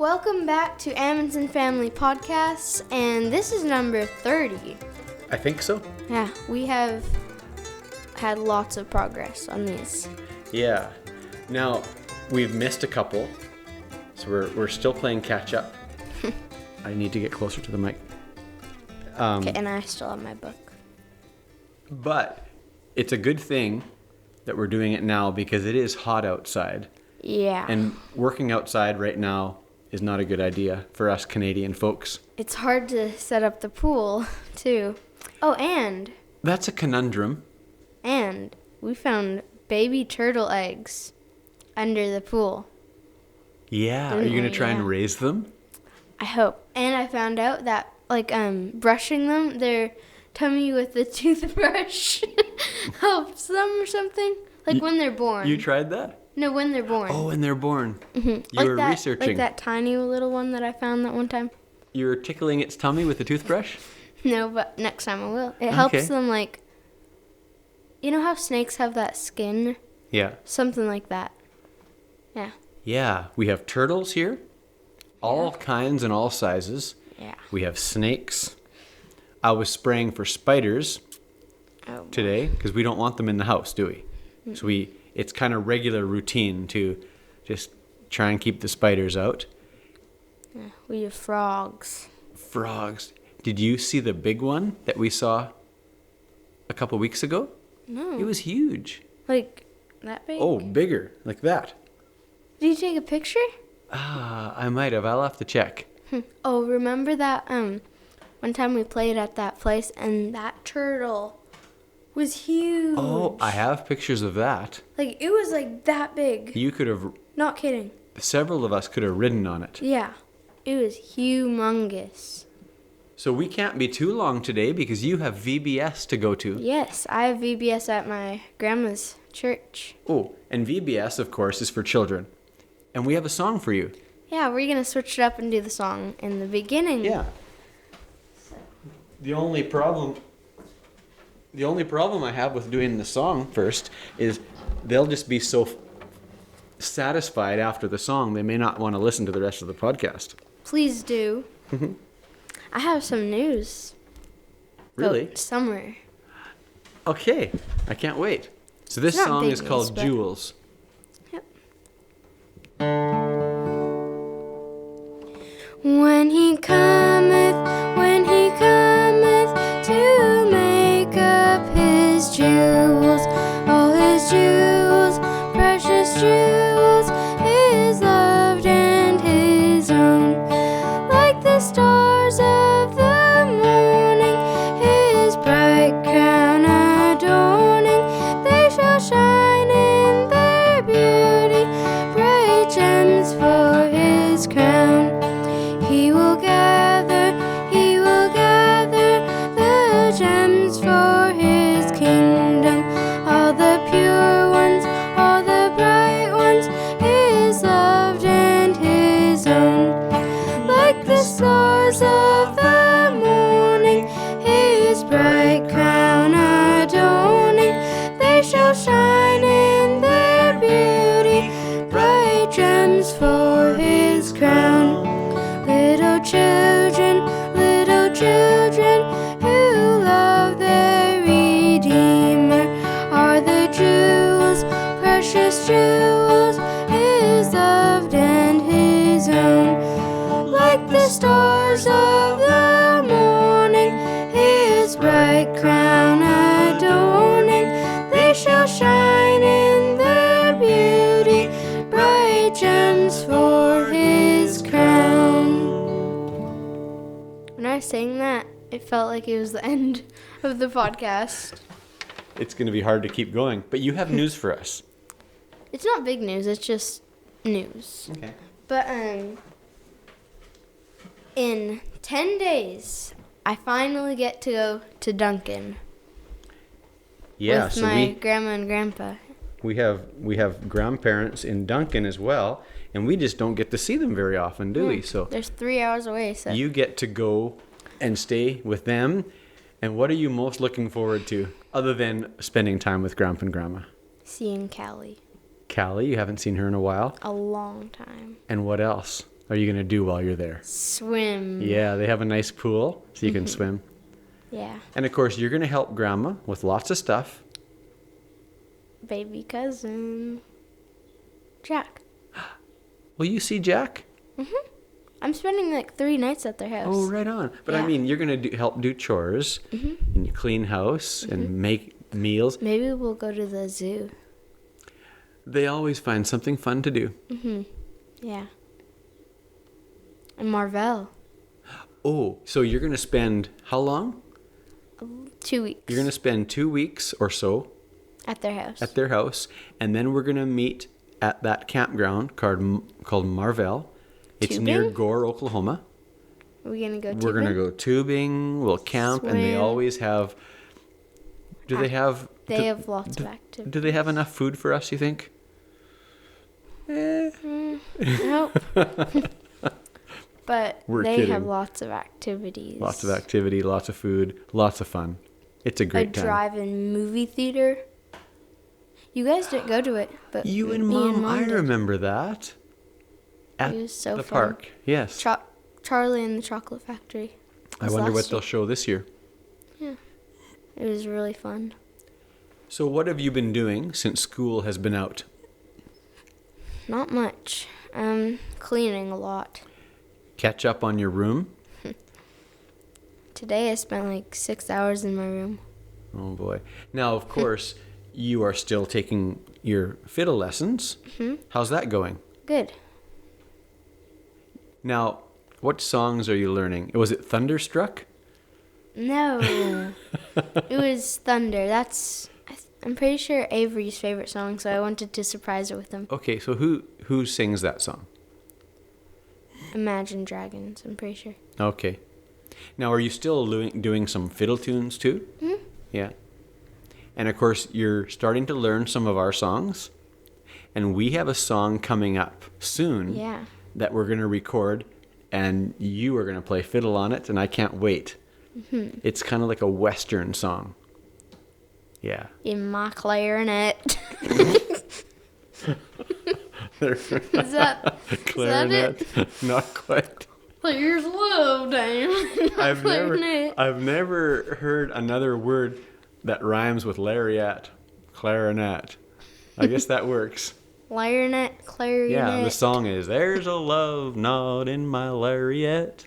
Welcome back to Amundson Family Podcasts, and this is number 30. I think so. Yeah, we have had lots of progress on these. Yeah. Now, we've missed a couple, so we're still playing catch up. I need to get closer to the mic. Okay, and I still have my book. But it's a good thing that we're doing it now because it is hot outside. Yeah. And working outside right now is not a good idea for us Canadian folks. It's hard to set up the pool, too. Oh, and That's a conundrum. we found baby turtle eggs under the pool. Yeah. Are you going to try and raise them? I hope. And I found out that, brushing them, their tummy with the toothbrush helps them or something. When they're born. You tried that? No, when they're born. Oh, when they're born. Mm-hmm. You were researching. Like that tiny little one that I found that one time. You were tickling its tummy with a toothbrush? No, but next time I will. It helps them, you know how snakes have that skin? Yeah. Something like that. Yeah. Yeah, we have turtles here. All kinds and all sizes. Yeah. We have snakes. I was spraying for spiders today because we don't want them in the house, do we? Mm-hmm. So it's kind of regular routine to just try and keep the spiders out. Yeah, we have frogs. Frogs. Did you see the big one that we saw a couple weeks ago? No. It was huge. Like that big? Oh, bigger. Like that. Did you take a picture? I might have. I'll have to check. Oh, remember that one time we played at that place and that turtle was huge. Oh, I have pictures of that. It was that big. You could have... Not kidding. Several of us could have ridden on it. Yeah. It was humongous. So we can't be too long today because you have VBS to go to. Yes, I have VBS at my grandma's church. Oh, and VBS, of course, is for children. And we have a song for you. Yeah, we're going to switch it up and do the song in the beginning. Yeah. The only problem I have with doing the song first is they'll just be so satisfied after the song they may not want to listen to the rest of the podcast. Please do. I have some news. Really? Somewhere. Okay, I can't wait. So this song is called Jewels. Yep. When he cometh to make up his jewels, all his jewels, precious jewels, his loved and his own, like the stars of the morning, his bright crown adorning, they shall shine in their beauty, bright gems for his crown. He will gather the gems for his kingdom, all the pure ones, all the bright ones, his loved and his own. Like the stars of the morning, his bright crown adorning, they shall shine in their beauty, bright gems for his crown. Little children who love their Redeemer are the jewels, precious jewels, his loved and his own. Like the stars of the morning, his bright crown adorning, they shall shine in their beauty, bright gems for his crown. When I sang that, it felt like it was the end of the podcast. It's going to be hard to keep going, but you have news for us. It's not big news, it's just news. Okay. But in 10 days, I finally get to go to Duncan. Yeah, with so my grandma and grandpa. We have grandparents in Duncan as well, and we just don't get to see them very often, do we? So there's 3 hours away. So you get to go and stay with them. And what are you most looking forward to, other than spending time with Grandpa and Grandma? Seeing Callie. Callie, you haven't seen her in a while. A long time. And what else? are you going to do while you're there? Swim. Yeah, they have a nice pool so you can swim. Yeah. And of course, you're going to help Grandma with lots of stuff. Baby cousin. Jack. Will you see Jack? I'm spending like 3 nights at their house. Oh, right on. But I mean, you're going to help do chores and you clean house and make meals. Maybe we'll go to the zoo. They always find something fun to do. Yeah. And Marvell. Oh, so you're going to spend how long? 2 weeks. You're going to spend 2 weeks or so at their house. at their house, and then we're going to meet at that campground called Marvell. It's near Tubing? Gore, Oklahoma. Are we going to go tubing? We're going to go tubing, we'll camp, and they Swim. always have... Do they have... They have lots of activities. Do they have enough food for us, you think? Nope. But We're they kidding. have lots of activities. Lots of activity, lots of food, lots of fun. It's a great time. A drive-in movie theater. You guys didn't go to it, but You and me Mom, I did. remember that. At It was so the fun. park, yes. Charlie and the Chocolate Factory. I was wonder what last they'll year. show this year. Yeah. It was really fun. So what have you been doing since school has been out? Not much. Cleaning a lot. Catch up on your room? Today I spent like 6 hours in my room. Oh boy. Now, of course, you are still taking your fiddle lessons. How's that going? Good. Now, what songs are you learning? Was it Thunderstruck? No. It was Thunder. I'm pretty sure Avery's favorite song, so I wanted to surprise her with him. Okay, so who sings that song? Imagine Dragons, I'm pretty sure. Okay. Now, are you still doing some fiddle tunes too? Yeah. And of course, you're starting to learn some of our songs. And we have a song coming up soon Yeah. that we're going to record. And you are going to play fiddle on it. And I can't wait. It's kind of like a Western song. Yeah. In my clarinet. Is that Clarinet? Not quite. There's low down. I've never heard another word that rhymes with lariat. Clarinet. I guess that works. Clarinet. Yeah, the song is "There's a love knot in my lariat."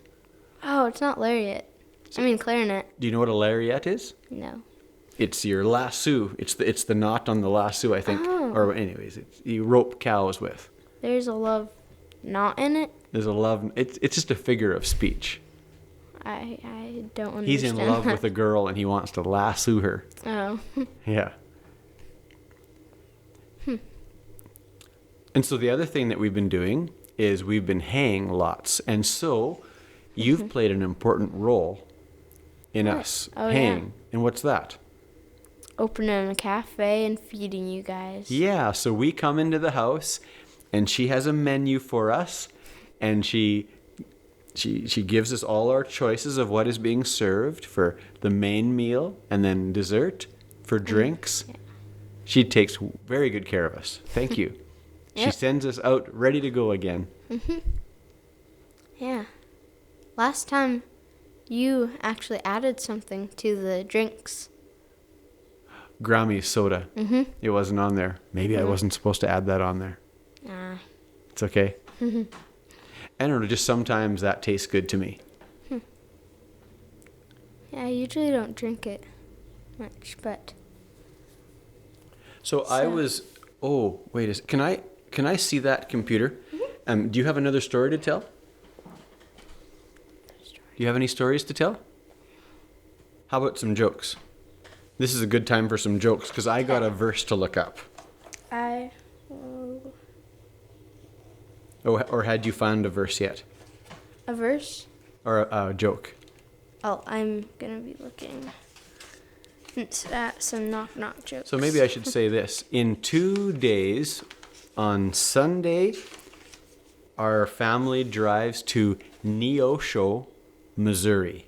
Oh, it's not lariat. I mean clarinet. Do you know what a lariat is? No. It's your lasso. It's the knot on the lasso, I think. Oh. Or anyways, you rope cows with. There's a love not in it. There's a love. It's just a figure of speech. I don't understand. He's in love that. with a girl and he wants to lasso her. Oh. Yeah. And so the other thing that we've been doing is we've been haying lots. And so you've played an important role in What? us Oh, haying. yeah. And what's that? Opening a cafe and feeding you guys. Yeah, so we come into the house and she has a menu for us and she gives us all our choices of what is being served for the main meal and then dessert for drinks. Yeah. She takes very good care of us. Thank you. She Yep. sends us out ready to go again. Yeah. Last time you actually added something to the drinks. Grammy soda. It wasn't on there. Maybe I wasn't supposed to add that on there. Ah. It's okay. I don't know, just sometimes that tastes good to me. Yeah, I usually don't drink it much, but So I was. Oh, wait a second. Can I see that computer? Do you have another story to tell? Do you have any stories to tell? How about some jokes? This is a good time for some jokes because I got a verse to look up. Or had you found a verse yet? A verse? Or a joke? Oh, I'm gonna be looking at some knock jokes. So maybe I should say this. In 2 days, on Sunday, our family drives to Neosho, Missouri.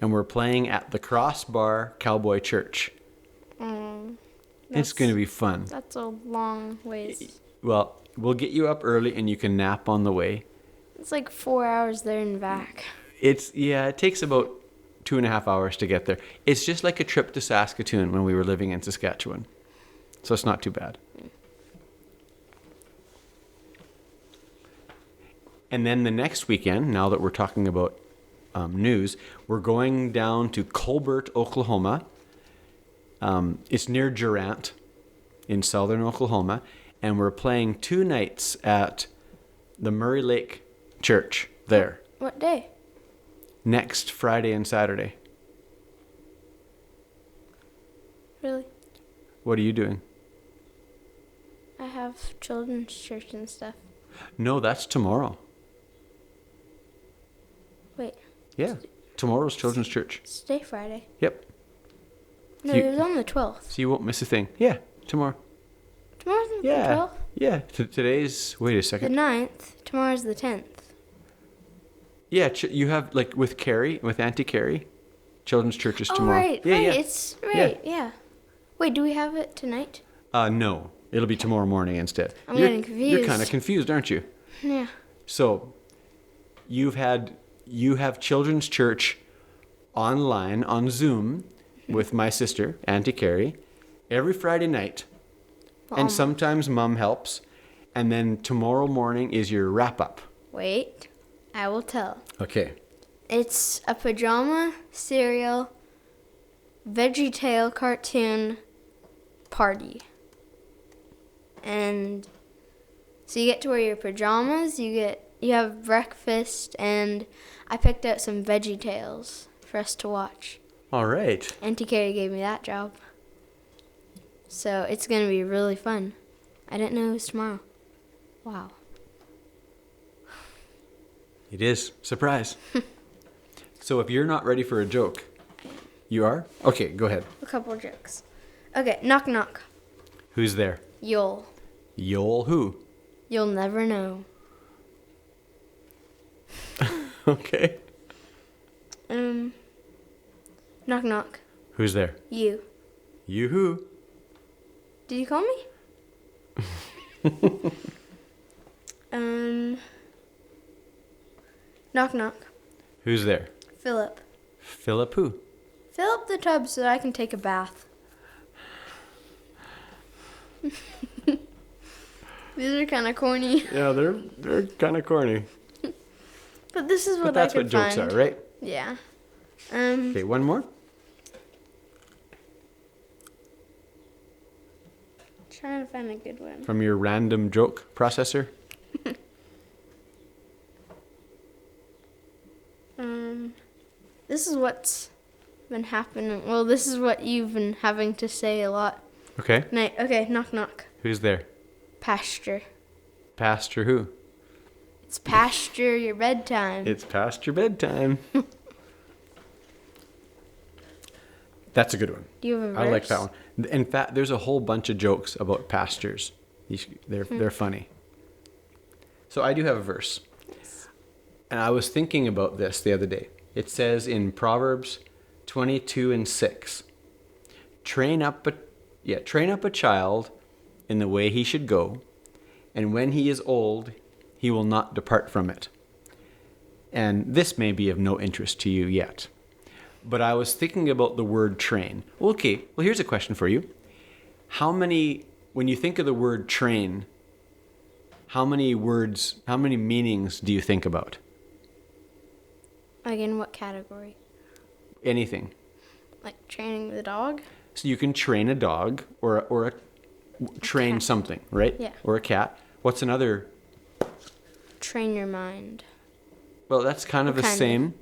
And we're playing at the Crossbar Cowboy Church. It's going to be fun. That's a long ways. Well, we'll get you up early and you can nap on the way. It's like 4 hours there and back. It takes about 2.5 hours to get there. It's just like a trip to Saskatoon when we were living in Saskatchewan. So it's not too bad. And then the next weekend, now that we're talking about news, we're going down to Colbert, Oklahoma. It's near Durant in southern Oklahoma. And we're playing 2 nights at the Murray Lake Church there. What day? Next Friday and Saturday. Really? What are you doing? I have children's church and stuff. No, that's tomorrow. Wait. Yeah. Tomorrow's children's church. It's today Friday. Yep. No, it was on the 12th. So you won't miss a thing. Yeah, tomorrow. Tomorrow's the Yeah. 12th? Yeah. Today's, wait a The second. 9th. Tomorrow's the 10th. Yeah, you have, like, with Carrie, with Auntie Carrie, children's church is tomorrow. Right. Yeah, yeah. It's right, yeah. Wait, do we have it tonight? No. It'll be tomorrow morning instead. I'm getting confused. You're kind of confused, aren't you? Yeah. So, you have children's church online on Zoom with my sister, Auntie Carrie, every Friday night. And sometimes Mom helps. And then tomorrow morning is your wrap-up. Wait, I will tell. Okay. It's a pajama, cereal, VeggieTale cartoon party. And so you get to wear your pajamas, you have breakfast, and I picked out some VeggieTales for us to watch. All right. Auntie Carrie gave me that job. So it's going to be really fun. I didn't know it was tomorrow. Wow. It is. Surprise. So if you're not ready for a joke, you are? Okay, go ahead. A couple jokes. Okay, knock knock. Who's there? You'll Who? You'll never know. Okay. Knock knock. Who's there? You. Who? Did you call me? Knock knock. Who's there? Philip. Philip who? Fill up the tub so that I can take a bath. These are kind of corny. Yeah, they're kind of corny. But this is what But that's I could what jokes find. are, right? Yeah. Okay, one more. Trying to find a good one. From your random joke processor. This is what's been happening. Well, this is what you've been having to say a lot. Okay. Night. Okay, knock knock. Who's there? Pasture. Pastor who? It's pasture your bedtime. It's past your bedtime. That's a good one. Do you have a verse? I like that one. In fact, there's a whole bunch of jokes about pastures. They're funny. So I do have a verse. Yes. And I was thinking about this the other day. It says in Proverbs 22:6, train up a child in the way he should go, and when he is old, he will not depart from it. And this may be of no interest to you yet. But I was thinking about the word train. Okay, well, here's a question for you. When you think of the word train, how many meanings do you think about? Like in what category? Anything. Like training the dog? So you can train a dog or train cat. something, right? Yeah. Or a cat. What's another? Train your mind. Well, that's kind of the same.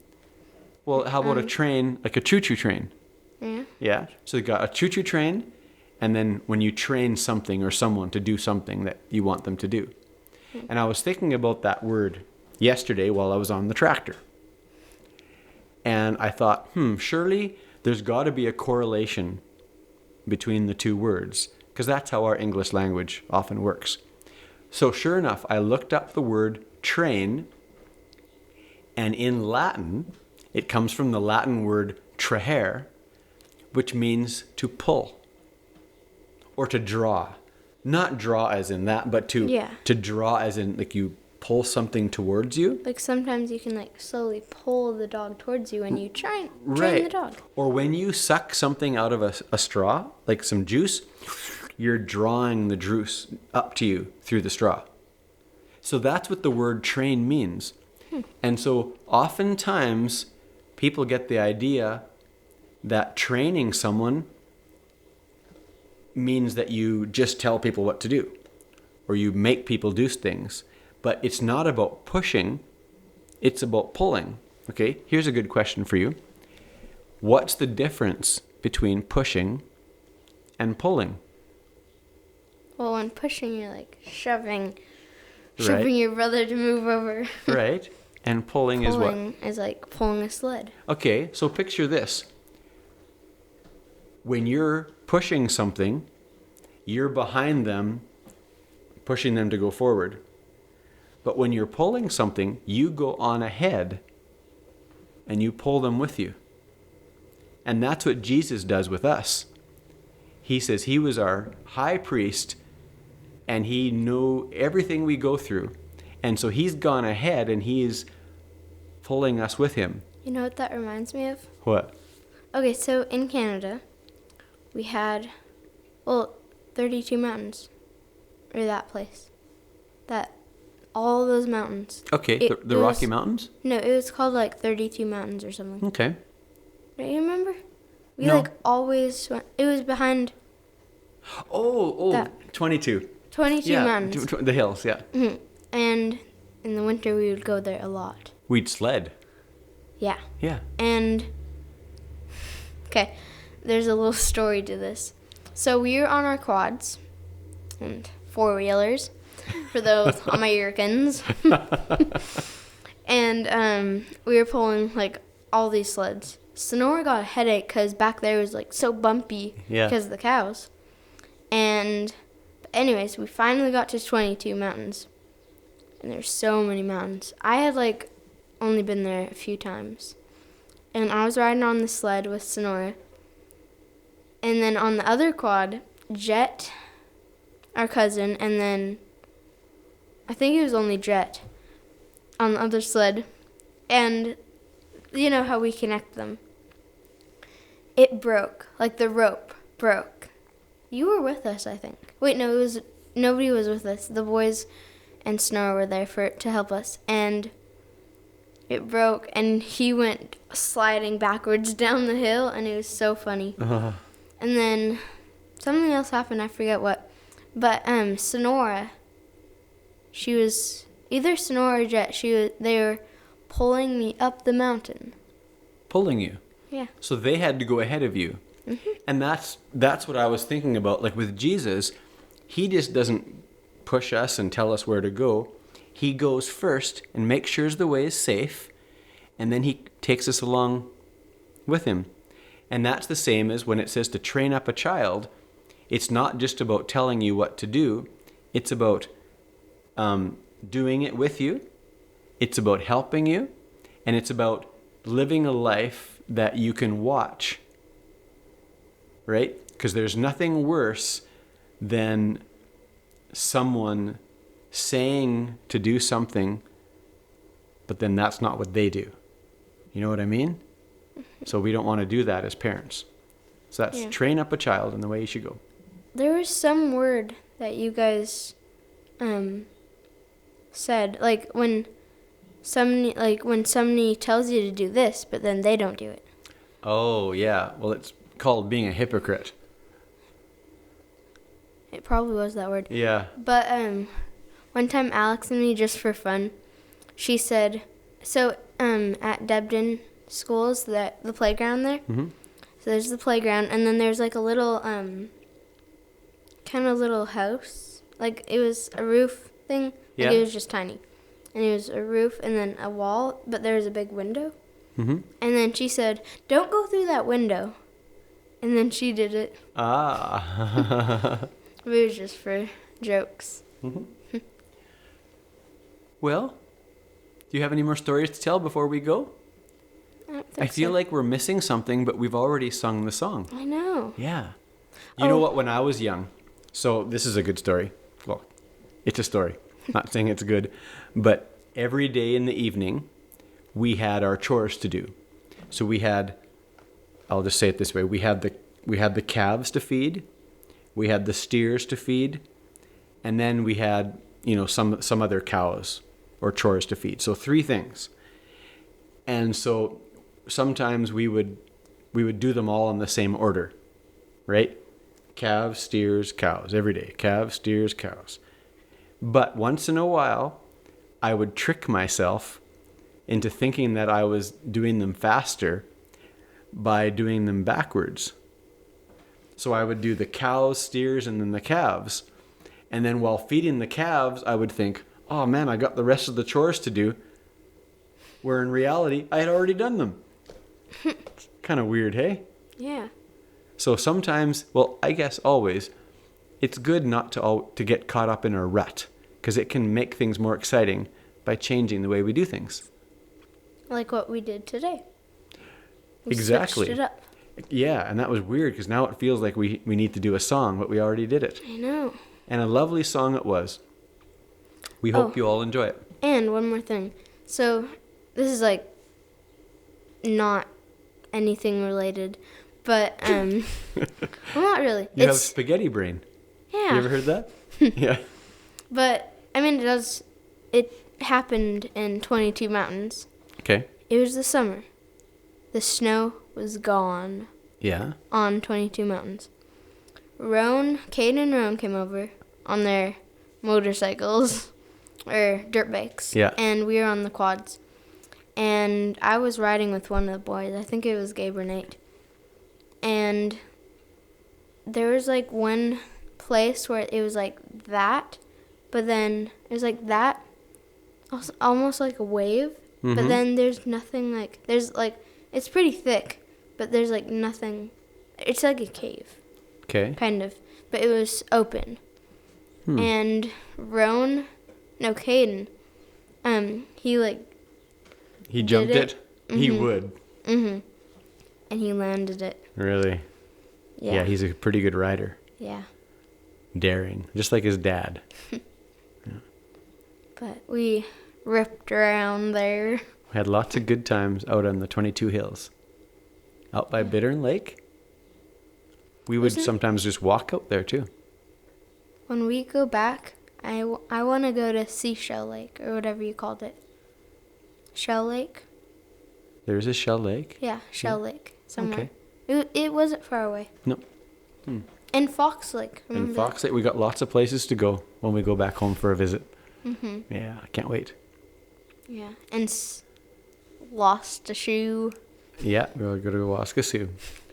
Well, how about a train, like a choo-choo train? Yeah. Yeah. So you got a choo-choo train, and then when you train something or someone to do something that you want them to do. And I was thinking about that word yesterday while I was on the tractor. And I thought, surely there's got to be a correlation between the two words, because that's how our English language often works. So sure enough, I looked up the word train, and in Latin, it comes from the Latin word trahere, which means to pull or to draw. Not draw as in that, but to draw as in like you pull something towards you. Like sometimes you can like slowly pull the dog towards you when you try and train Right. the dog. Or when you suck something out of a straw, like some juice, you're drawing the juice up to you through the straw. So that's what the word train means. And so oftentimes people get the idea that training someone means that you just tell people what to do or you make people do things. But it's not about pushing, it's about pulling. Okay, here's a good question for you. What's the difference between pushing and pulling? Well, when pushing, you're like shoving Right. your brother to move over. Right? And pulling is what? Pulling is like pulling a sled. Okay, so picture this. When you're pushing something, you're behind them, pushing them to go forward. But when you're pulling something, you go on ahead and you pull them with you. And that's what Jesus does with us. He says he was our high priest and he knew everything we go through. And so he's gone ahead and he's pulling us with him. You know what that reminds me of? What? Okay, so in Canada, we had, 32 mountains. Or that place. All those mountains. Okay, the Rocky Mountains? No, it was called like 32 mountains or something. Okay. Don't you remember? We No. always went, it was behind Oh, 22. 22 Yeah, mountains. the hills, yeah. Mhm. And in the winter, we would go there a lot. We'd sled. Yeah. Yeah. And, okay, there's a little story to this. So we were on our quads and four-wheelers for those Americans. And we were pulling, like, all these sleds. Sonora got a headache because back there was, like, so bumpy because of the cows. And anyways, we finally got to 22 mountains. And there's so many mountains. I had, like, only been there a few times. And I was riding on the sled with Sonora. And then on the other quad, Jet, our cousin, and then I think it was only Jet on the other sled. And you know how we connect them. It broke. Like the rope broke. You were with us, I think. Wait, no, nobody was with us. The boys and Sonora were there to help us. And it broke, and he went sliding backwards down the hill, and it was so funny. Uh-huh. And then something else happened, I forget what. But Sonora, she was either Sonora or Jet. They were pulling me up the mountain. Pulling you. Yeah. So they had to go ahead of you. Mm-hmm. And that's what I was thinking about. Like with Jesus, he just doesn't push us and tell us where to go. He goes first and makes sure the way is safe, and then he takes us along with him. And that's the same as when it says to train up a child. It's not just about telling you what to do. It's about doing it with you. It's about helping you. And it's about living a life that you can watch. Right? Because there's nothing worse than someone saying to do something, but then that's not what they do. You know what I mean? So we don't want to do that as parents. So that's train up a child in the way you should go. There was some word that you guys said, like when somebody tells you to do this, but then they don't do it. Oh, yeah. Well, it's called being a hypocrite. It probably was that word. Yeah. But one time Alex and me, just for fun, she said, so at Debden schools, the playground there, Mm-hmm. so there's the playground, and then there's like a little kind of little house. Like it was a roof thing. Yeah. Like it was just tiny. And it was a roof and then a wall, but there was a big window. Mm-hmm. And then she said, don't go through that window. And then she did it. Ah. It was just for jokes. Mm-hmm. Well, do you have any more stories to tell before we go? I feel like we're missing something, but we've already sung the song. I know. Yeah. You know what? When I was young, so this is a good story. Well, it's a story. Not saying it's good, but every day in the evening, we had our chores to do. So we had, I'll just say it this way, we had the calves to feed, we had the steers to feed, and then we had, some other cows or chores to feed. So 3 things. And so sometimes we would do them all in the same order, right? Calves, steers, cows every day. Calves, steers, cows. But once in a while, I would trick myself into thinking that I was doing them faster by doing them backwards. So I would do the cows, steers, and then the calves. And then while feeding the calves, I would think, oh man, I got the rest of the chores to do. Where in reality, I had already done them. Kind of weird, hey? Yeah. So sometimes, well, I guess always, it's good not to get caught up in a rut, because it can make things more exciting by changing the way we do things. Like what we did today. We Exactly. switched it up. Yeah, and that was weird, because now it feels like we need to do a song, but we already did it. I know. And a lovely song it was. We hope you all enjoy it. And one more thing. So this is like not anything related, but well, not really. You have spaghetti brain. Yeah. You ever heard that? Yeah. But I mean, it happened in 22 Mountains. Okay. It was the summer. The snow was gone. Yeah. On 22 Mountains. Kate and Roan came over on their motorcycles or dirt bikes. Yeah. And we were on the quads. And I was riding with one of the boys. I think it was Gabe or Nate. And there was like one place where it was like that, but then it was like that, almost like a wave. Mm-hmm. But then there's nothing like, there's like, it's pretty thick, but there's like nothing. It's like a cave. Okay. Kind of. But it was open. And Caden, he jumped it? Mm-hmm. He would. Mm-hmm. And he landed it. Really? Yeah, he's a pretty good rider. Yeah. Daring. Just like his dad. Yeah. But we ripped around there. We had lots of good times out on the 22 hills. Out by Bittern Lake. We would sometimes just walk out there too. When we go back, I want to go to Seashell Lake, or whatever you called it. Shell Lake? There's a Shell Lake? Yeah, Shell Lake. Somewhere. Okay. It wasn't far away. No. And Fox Lake. In Fox Lake, we got lots of places to go when we go back home for a visit. Mm-hmm. Yeah, I can't wait. Yeah, and lost a shoe. Yeah, we'll go to Waskasoo.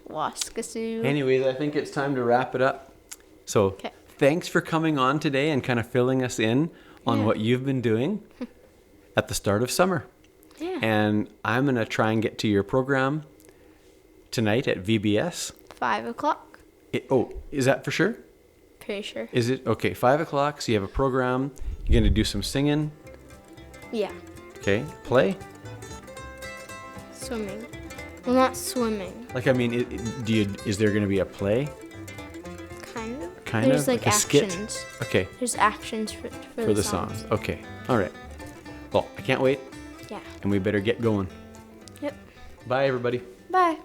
Waskasoo. Anyways, I think it's time to wrap it up. So, thanks for coming on today and kind of filling us in on what you've been doing at the start of summer. Yeah. And I'm going to try and get to your program tonight at VBS. 5 o'clock. Is that for sure? Pretty sure. Is it? Okay, 5 o'clock, so you have a program. You're going to do some singing. Yeah. Okay, play? Swimming. Well, not swimming. Like, I mean, is there going to be a play? Kind of. Kind There's of? like a actions. skit? Okay. There's actions for the songs. songs. Okay. All right. Well, I can't wait. Yeah. And we better get going. Yep. Bye, everybody. Bye.